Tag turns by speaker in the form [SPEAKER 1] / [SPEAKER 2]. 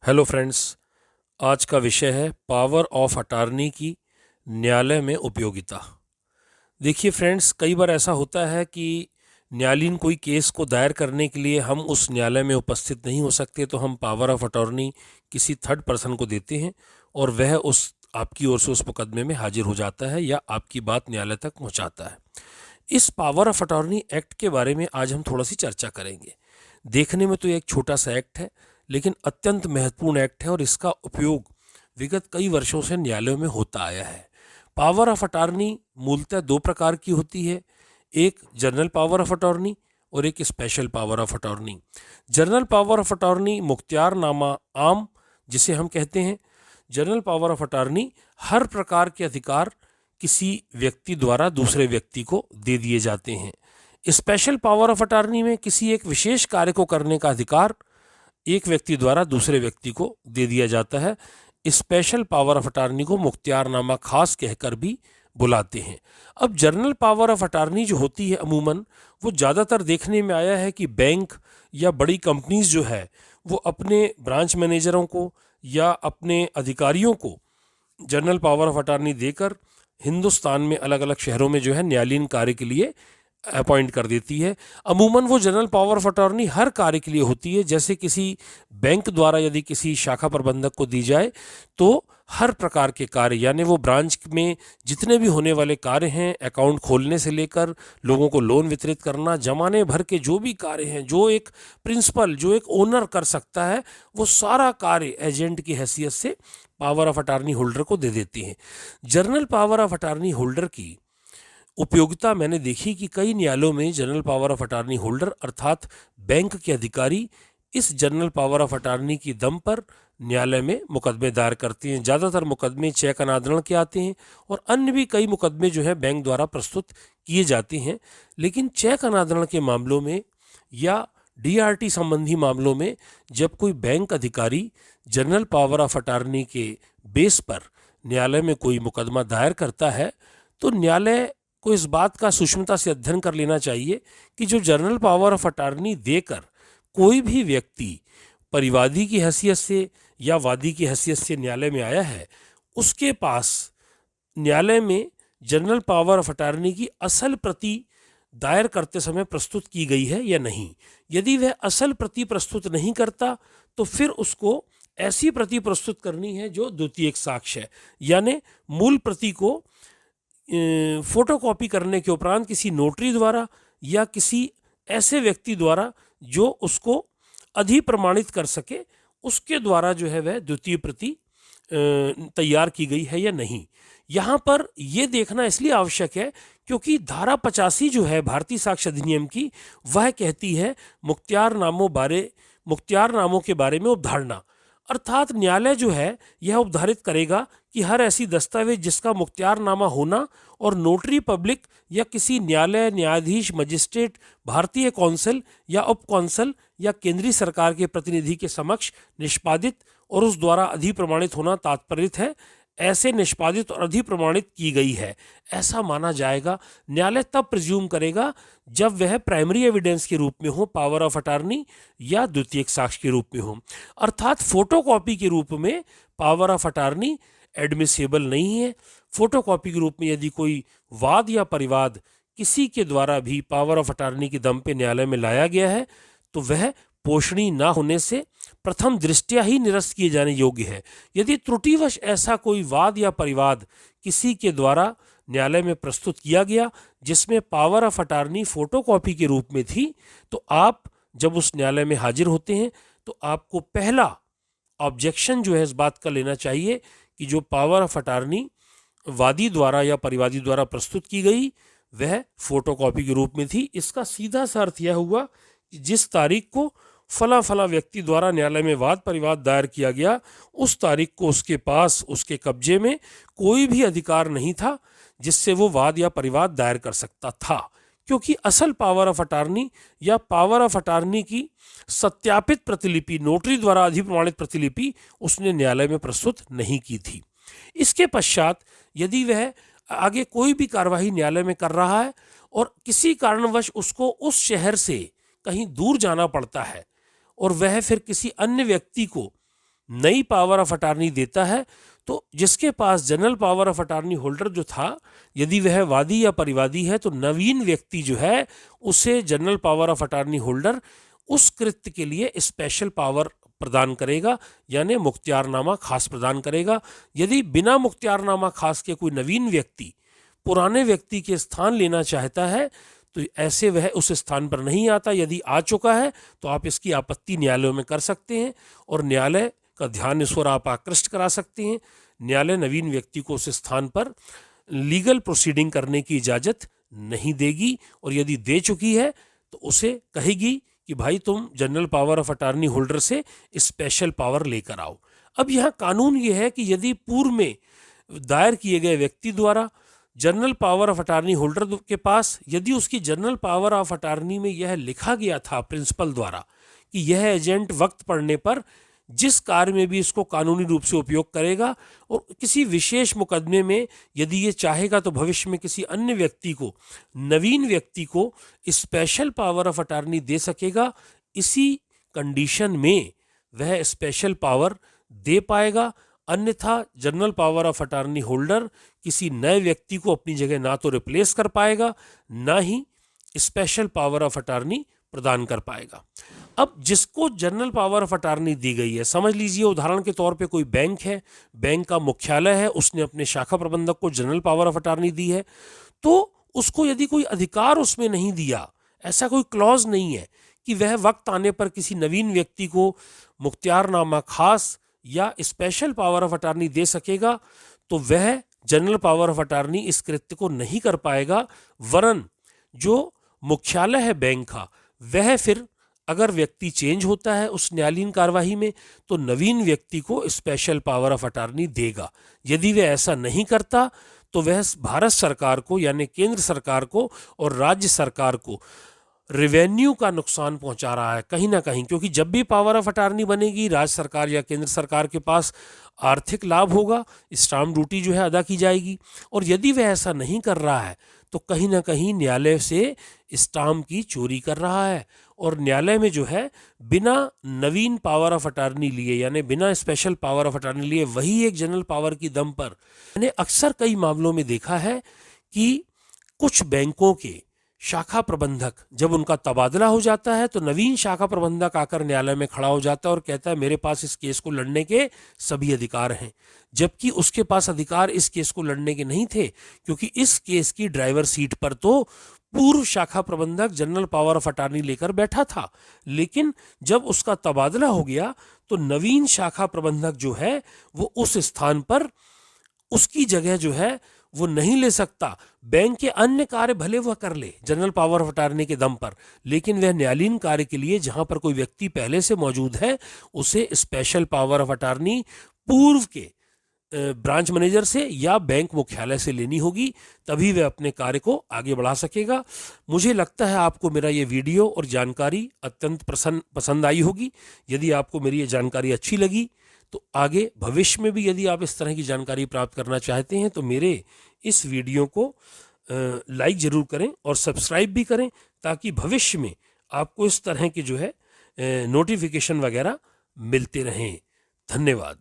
[SPEAKER 1] Hello friends. आज का विषय है पावर ऑफ अटॉर्नी की न्यायालय में उपयोगिता। देखिए फ्रेंड्स, कई बार ऐसा होता है कि न्यायालयीन कोई केस को दायर करने के लिए हम उस न्यायालय में उपस्थित नहीं हो सकते, तो हम पावर ऑफ अटॉर्नी किसी थर्ड पर्सन को देते हैं और वह उस आपकी ओर से उस मुकदमे में हाजिर हो जाता है या आपकी बात न्यायालय तक पहुंचाता है। इस पावर ऑफ अटॉर्नी एक्ट के बारे में आज हम थोड़ा सी चर्चा करेंगे। देखने में तो ये एक छोटा सा एक्ट है, लेकिन अत्यंत महत्वपूर्ण एक्ट है और इसका उपयोग विगत कई वर्षों से न्यायालयों में होता आया है। पावर ऑफ अटॉर्नी मूलतः दो प्रकार की होती है, एक जनरल पावर ऑफ अटॉर्नी और एक special power of attorney. General power of attorney मुख्तियारनामा आम जिसे हम कहते हैं। जनरल पावर ऑफ अटॉर्नी हर प्रकार के अधिकार किसी व्यक्ति द्वारा दूसरे व्यक्ति को दे दिए जाते हैं। स्पेशल पावर ऑफ अटॉर्नी में किसी एक विशेष कार्य को करने का अधिकार एक व्यक्ति द्वारा दूसरे व्यक्ति को दे दिया जाता है। स्पेशल पावर ऑफ अटॉर्नी को मुख्तियारनामा खास कहकर भी बुलाते हैं। अब जनरल पावर ऑफ अटॉर्नी जो होती है अमूमन वो ज़्यादातर देखने में आया है कि बैंक या बड़ी कंपनीज जो है वो अपने ब्रांच मैनेजरों को या अपने अधिकारियों को जनरल पावर ऑफ अटॉर्नी देकर हिंदुस्तान में अलग अलग शहरों में जो है न्यायालयीन कार्य के लिए अपॉइंट कर देती है। अमूमन वो जनरल पावर ऑफ अटॉर्नी हर कार्य के लिए होती है। जैसे किसी बैंक द्वारा यदि किसी शाखा प्रबंधक को दी जाए तो हर प्रकार के कार्य, यानी वो ब्रांच में जितने भी होने वाले कार्य हैं, अकाउंट खोलने से लेकर लोगों को लोन वितरित करना, जमाने भर के जो भी कार्य हैं, जो एक प्रिंसिपल, जो एक ओनर कर सकता है, वो सारा कार्य एजेंट की हैसियत से पावर ऑफ अटॉर्नी होल्डर को दे देती हैं। General power of attorney holder की उपयोगिता मैंने देखी कि कई न्यायालयों में general power of attorney holder अर्थात बैंक के अधिकारी इस जनरल पावर ऑफ अटॉर्नी की दम पर न्यायालय में मुकदमे दायर करते हैं। ज़्यादातर मुकदमे चेक अनादरण के आते हैं और अन्य भी कई मुकदमे जो है बैंक द्वारा प्रस्तुत किए जाते हैं। लेकिन चेक अनादरण के मामलों में या डीआरटी संबंधी मामलों में जब कोई बैंक अधिकारी जनरल पावर ऑफ अटॉर्नी के बेस पर न्यायालय में कोई मुकदमा दायर करता है तो न्यायालय को इस बात का सूक्ष्मता से अध्ययन कर लेना चाहिए कि जो जनरल पावर ऑफ अटॉर्नी देकर कोई भी व्यक्ति परिवादी की हैसियत से या वादी की हैसियत से न्यायालय में आया है, उसके पास न्यायालय में जनरल पावर ऑफ अटॉर्नी की असल प्रति दायर करते समय प्रस्तुत की गई है या नहीं। यदि वह असल प्रति प्रस्तुत नहीं करता तो फिर उसको ऐसी प्रति प्रस्तुत करनी है जो द्वितीयक साक्ष्य है, यानी मूल प्रति को फोटोकॉपी करने के उपरांत किसी नोटरी द्वारा या किसी ऐसे व्यक्ति द्वारा जो उसको अधिप्रमाणित कर सके, उसके द्वारा जो है वह द्वितीय प्रति तैयार की गई है या नहीं। यहाँ पर यह देखना इसलिए आवश्यक है क्योंकि धारा 85 जो है भारतीय साक्ष्य अधिनियम की, वह कहती है मुख्तियारनामों के बारे में उपधारणा, अर्थात न्यायालय जो है यह उपधारित करेगा कि हर ऐसी दस्तावेज जिसका मुख्तियारनामा होना और नोटरी पब्लिक या किसी न्यायालय, न्यायाधीश, मजिस्ट्रेट, भारतीय कौंसल या उप कौंसल या केंद्रीय सरकार के प्रतिनिधि के समक्ष निष्पादित और उस द्वारा अधिप्रमाणित होना तात्पर्यित है, ऐसे निष्पादित और अधिप्रमाणित की गई है, ऐसा माना जाएगा। न्यायालय तब प्रिज्यूम करेगा जब वह प्राइमरी एविडेंस के रूप में हो, पावर ऑफ अटॉर्नी या द्वितीयक साक्ष्य के रूप में हो। अर्थात फोटोकॉपी के रूप में पावर ऑफ अटॉर्नी एडमिसेबल नहीं है। फोटोकॉपी के रूप में यदि कोई वाद या परिवाद किसी के द्वारा भी पावर ऑफ अटॉर्नी के दम पे न्यायालय में लाया गया है तो वह पोषणी ना होने से प्रथम दृष्टया ही निरस्त किए जाने योग्य है। यदि त्रुटिवश ऐसा कोई वाद या परिवाद किसी के द्वारा न्यायालय में प्रस्तुत किया गया जिसमें पावर ऑफ अटॉर्नी फोटोकॉपी के रूप में थी, तो आप जब उस न्यायालय में हाजिर होते हैं तो आपको पहला ऑब्जेक्शन जो है इस बात का लेना चाहिए कि जो पावर ऑफ अटॉर्नी वादी द्वारा या परिवादी द्वारा प्रस्तुत की गई वह फोटोकॉपी के रूप में थी। इसका सीधा सा अर्थ यह हुआ कि जिस तारीख को फला फला व्यक्ति द्वारा न्यायालय में वाद परिवाद दायर किया गया, उस तारीख को उसके पास, उसके कब्जे में कोई भी अधिकार नहीं था जिससे वो वाद या परिवाद दायर कर सकता था, क्योंकि असल पावर ऑफ अटॉर्नी या पावर ऑफ अटॉर्नी की सत्यापित प्रतिलिपि, नोटरी द्वारा अधिप्रमाणित प्रतिलिपि उसने न्यायालय में प्रस्तुत नहीं की थी। इसके पश्चात यदि वह आगे कोई भी कार्यवाही न्यायालय में कर रहा है और किसी कारणवश उसको उस शहर से कहीं दूर जाना पड़ता है और वह फिर किसी अन्य व्यक्ति को नई पावर ऑफ अटार्नी देता है तो जिसके पास general power of attorney holder जो था, यदि वह वादी या परिवादी है तो नवीन व्यक्ति जो है उसे general power of attorney holder उस कृत्य के लिए स्पेशल पावर प्रदान करेगा, यानी मुख्तियारनामा खास प्रदान करेगा। यदि बिना मुख्तियारनामा खास के कोई नवीन व्यक्ति पुराने व्यक्ति के स्थान लेना चाहता है तो ऐसे वह उस स्थान पर नहीं आता। यदि आ चुका है तो आप इसकी आपत्ति न्यायालयों में कर सकते हैं और न्यायालय का ध्यान इस ओर आप आकृष्ट करा सकते हैं। न्यायालय नवीन व्यक्ति को उस स्थान पर लीगल प्रोसीडिंग करने की इजाज़त नहीं देगी, और यदि दे चुकी है तो उसे कहेगी कि भाई तुम general power of attorney holder से स्पेशल पावर लेकर आओ। अब यहाँ कानून ये है कि यदि पूर्व में दायर किए गए व्यक्ति द्वारा general power of attorney holder के पास यदि उसकी जनरल पावर ऑफ अटार्नी में यह लिखा गया था प्रिंसिपल द्वारा कि यह एजेंट वक्त पड़ने पर जिस कार्य में भी इसको कानूनी रूप से उपयोग करेगा, और किसी विशेष मुकदमे में यदि ये चाहेगा तो भविष्य में किसी अन्य व्यक्ति को, नवीन व्यक्ति को स्पेशल पावर ऑफ अटार्नी दे सकेगा, इसी कंडीशन में वह स्पेशल पावर दे पाएगा। अन्यथा general power of attorney holder किसी नए व्यक्ति को अपनी जगह ना तो रिप्लेस कर पाएगा, ना ही स्पेशल पावर ऑफ अटार्नी प्रदान कर पाएगा। अब जिसको जनरल पावर ऑफ अटार्नी दी गई है, समझ लीजिए उदाहरण के तौर पे कोई बैंक है, बैंक का मुख्यालय है, उसने अपने शाखा प्रबंधक को जनरल पावर ऑफ अटार्नी दी है, तो उसको यदि कोई अधिकार उसमें नहीं दिया, ऐसा कोई क्लॉज नहीं है कि वह वक्त आने पर किसी नवीन व्यक्ति को मुख्तियारनामा खास या स्पेशल पावर ऑफ अटार्नी दे सकेगा, तो वह जनरल पावर ऑफ अटार्नी इस कृत्य को नहीं कर पाएगा। वरन जो मुख्यालय है बैंक का, वह फिर अगर व्यक्ति चेंज होता है उस न्यायालीन कार्यवाही में तो नवीन व्यक्ति को स्पेशल पावर ऑफ अटार्नी देगा। यदि वह ऐसा नहीं करता तो वह भारत सरकार को, यानी केंद्र सरकार को और राज्य सरकार को रेवेन्यू का नुकसान पहुंचा रहा है कहीं ना कहीं, क्योंकि जब भी पावर ऑफ अटार्नी बनेगी राज्य सरकार या केंद्र सरकार के पास आर्थिक लाभ होगा, स्टाम्प ड्यूटी जो है अदा की जाएगी। और यदि वह ऐसा नहीं कर रहा है तो कहीं ना कहीं न्यायालय से स्टाम्प की चोरी कर रहा है, और न्यायालय में जो है बिना नवीन पावर ऑफ अटार्नी लिए, यानी बिना स्पेशल पावर ऑफ अटार्नी लिए, वही एक जनरल पावर की दम पर, मैंने अक्सर कई मामलों में देखा है कि कुछ बैंकों के शाखा प्रबंधक जब उनका तबादला हो जाता है तो नवीन शाखा प्रबंधक आकर न्यायालय में खड़ा हो जाता है और कहता है मेरे पास इस केस को लड़ने के सभी अधिकार हैं, जबकि उसके पास अधिकार इस केस को लड़ने के नहीं थे, क्योंकि इस केस की ड्राइवर सीट पर तो पूर्व शाखा प्रबंधक जनरल पावर ऑफ अटार्नी लेकर बैठा था। लेकिन जब उसका तबादला हो गया तो नवीन शाखा प्रबंधक जो है वो उस स्थान पर उसकी जगह जो है वो नहीं ले सकता। बैंक के अन्य कार्य भले वह कर ले जनरल पावर ऑफ अटार्नी के दम पर, लेकिन वह न्यायालीन कार्य के लिए जहां पर कोई व्यक्ति पहले से मौजूद है उसे स्पेशल पावर ऑफ अटार्नी पूर्व के ब्रांच मैनेजर से या बैंक मुख्यालय से लेनी होगी, तभी वह अपने कार्य को आगे बढ़ा सकेगा। मुझे लगता है आपको मेरा ये वीडियो और जानकारी अत्यंत पसंद आई होगी। यदि आपको मेरी ये जानकारी अच्छी लगी तो आगे भविष्य में भी यदि आप इस तरह की जानकारी प्राप्त करना चाहते हैं तो मेरे इस वीडियो को लाइक ज़रूर करें और सब्सक्राइब भी करें, ताकि भविष्य में आपको इस तरह के जो है नोटिफिकेशन वगैरह मिलते रहें। धन्यवाद।